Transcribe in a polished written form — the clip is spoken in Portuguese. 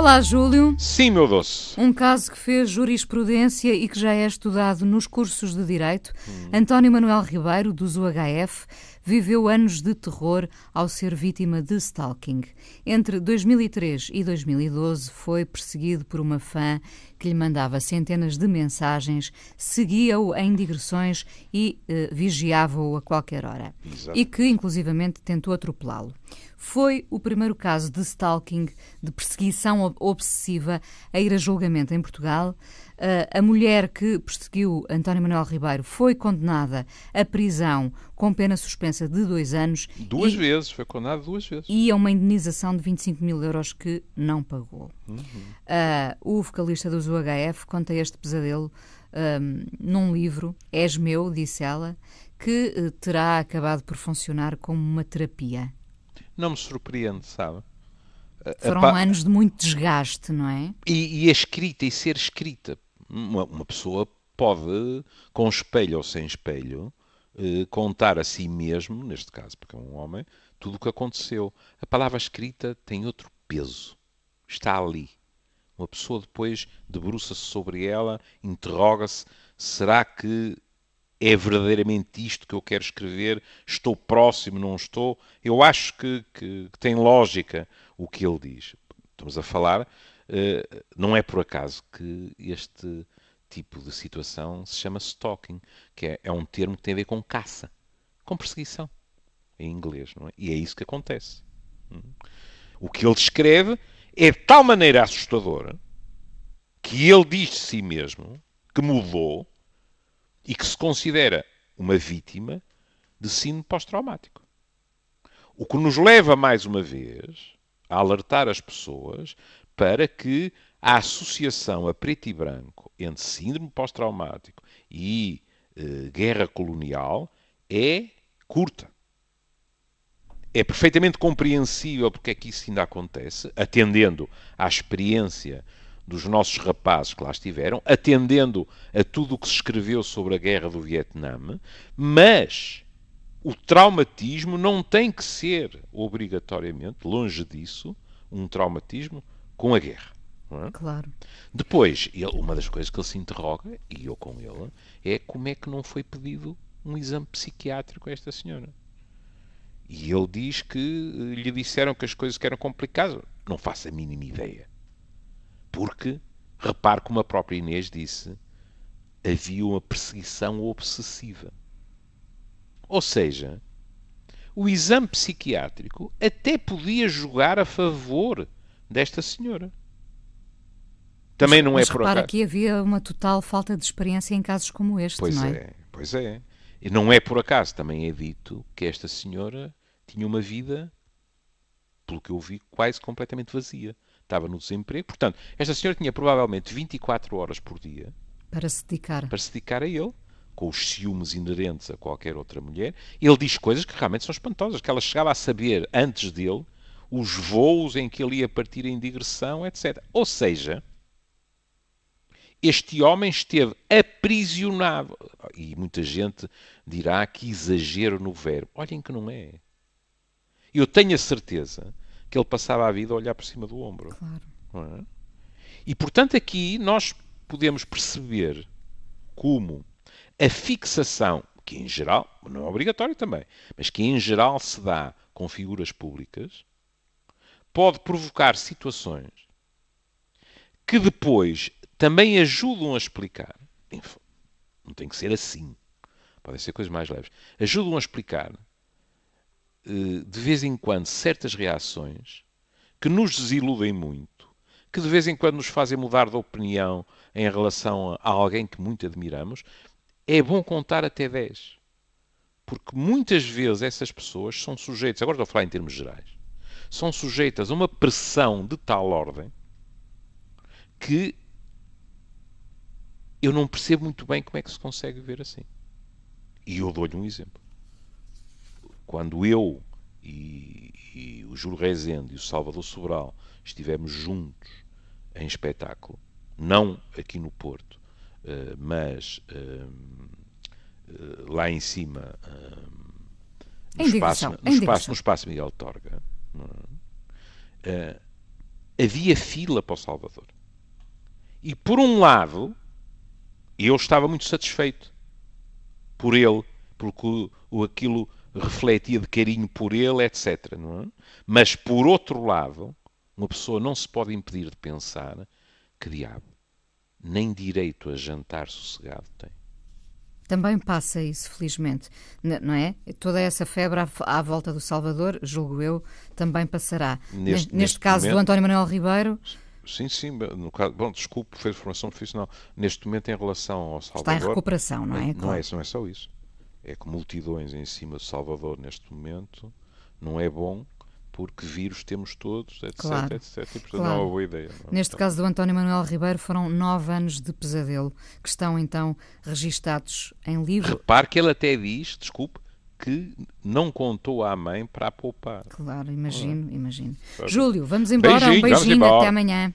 Olá, Júlio. Sim, meu doce. Um caso que fez jurisprudência e que já é estudado nos cursos de Direito. António Manuel Ribeiro, dos UHF, viveu anos de terror ao ser vítima de stalking. Entre 2003 e 2012 foi perseguido por uma fã que lhe mandava centenas de mensagens, seguia-o em digressões e vigiava-o a qualquer hora. Exato. E que, inclusivamente, tentou atropelá-lo. Foi o primeiro caso de stalking, de perseguição obsessiva, a ir a julgamento em Portugal. A mulher que perseguiu António Manuel Ribeiro foi condenada à prisão com pena suspensa de 2 anos. Duas vezes, foi condenada 2 vezes. E a uma indenização de 25 mil euros que não pagou. O vocalista dos UHF conta este pesadelo num livro, És Meu, disse ela, que terá acabado por funcionar como uma terapia. Não me surpreende, sabe? Foram anos de muito desgaste, não é? E a escrita, e ser escrita. Uma pessoa pode, com espelho ou sem espelho, contar a si mesmo, neste caso, porque é um homem, tudo o que aconteceu. A palavra escrita tem outro peso. Está ali. Uma pessoa depois debruça-se sobre ela, interroga-se, será que é verdadeiramente isto que eu quero escrever? Estou próximo, não estou? Eu acho que tem lógica o que ele diz. Estamos a falar, não é por acaso que este tipo de situação se chama stalking, que é um termo que tem a ver com caça, com perseguição, em inglês, não é? E é isso que acontece. O que ele descreve é de tal maneira assustadora que ele diz de si mesmo que mudou e que se considera uma vítima de síndrome pós-traumático. O que nos leva, mais uma vez, a alertar as pessoas para que a associação a preto e branco entre síndrome pós-traumático e guerra colonial é curta. É perfeitamente compreensível porque é que isso ainda acontece, atendendo à experiência dos nossos rapazes que lá estiveram, atendendo a tudo o que se escreveu sobre a guerra do Vietnã, mas o traumatismo não tem que ser, obrigatoriamente, longe disso, um traumatismo com a guerra. Não é? Claro. Depois, uma das coisas que ele se interroga, e eu com ele, é como é que não foi pedido um exame psiquiátrico a esta senhora. E ele diz que lhe disseram que as coisas que eram complicadas. Não faço a mínima ideia. Porque, repare como a própria Inês disse, havia uma perseguição obsessiva. Ou seja, o exame psiquiátrico até podia jogar a favor desta senhora. Também não é por acaso. Repara que havia uma total falta de experiência em casos como este, Pois não é? é, pois é. E não é por acaso, também é dito que esta senhora tinha uma vida, pelo que eu vi, quase completamente vazia. Estava no desemprego. Portanto, esta senhora tinha provavelmente 24 horas por dia Para se dedicar a ele, com os ciúmes inerentes a qualquer outra mulher. Ele diz coisas que realmente são espantosas, que ela chegava a saber, antes dele, os voos em que ele ia partir em digressão, etc. Ou seja, este homem esteve aprisionado. E muita gente dirá que exagero no verbo. Olhem que não é. Eu tenho a certeza que ele passava a vida a olhar por cima do ombro. Claro. Não é? E, portanto, aqui nós podemos perceber como a fixação, que em geral, não é obrigatório também, mas que em geral se dá com figuras públicas, pode provocar situações que depois também ajudam a explicar. Não tem que ser assim. Podem ser coisas mais leves. Ajudam a explicar, de vez em quando, certas reações que nos desiludem muito, que de vez em quando nos fazem mudar de opinião em relação a alguém que muito admiramos. É bom contar até 10. Porque muitas vezes essas pessoas são sujeitas, agora estou a falar em termos gerais, são sujeitas a uma pressão de tal ordem que eu não percebo muito bem como é que se consegue viver assim. E eu dou-lhe um exemplo. Quando eu e o Júlio Rezende e o Salvador Sobral estivemos juntos em espetáculo, não aqui no Porto, mas lá em cima, no espaço Miguel Torga, havia fila para o Salvador. E por um lado, eu estava muito satisfeito por ele, porque aquilo refletia de carinho por ele, etc. Não é? Mas por outro lado, uma pessoa não se pode impedir de pensar que diabo, nem direito a jantar sossegado tem. Também passa isso, felizmente, não é? Toda essa febre à volta do Salvador, julgo eu, também passará. Neste caso momento, do António Manuel Ribeiro... Sim, no caso, bom, desculpe, fez formação profissional. Neste momento, em relação ao Salvador... Está em recuperação, não é? Não é só isso. É que multidões em cima de Salvador, neste momento, não é bom, porque vírus temos todos, etc, claro, etc. E, portanto, claro. não é uma boa ideia. Não é? Neste caso do António Manuel Ribeiro, foram 9 anos de pesadelo, que estão, então, registados em livro. Repare que ele até diz, desculpe, que não contou à mãe para a poupar. Claro, imagino. Júlio, vamos embora. Beijinho, um beijinho, até amanhã.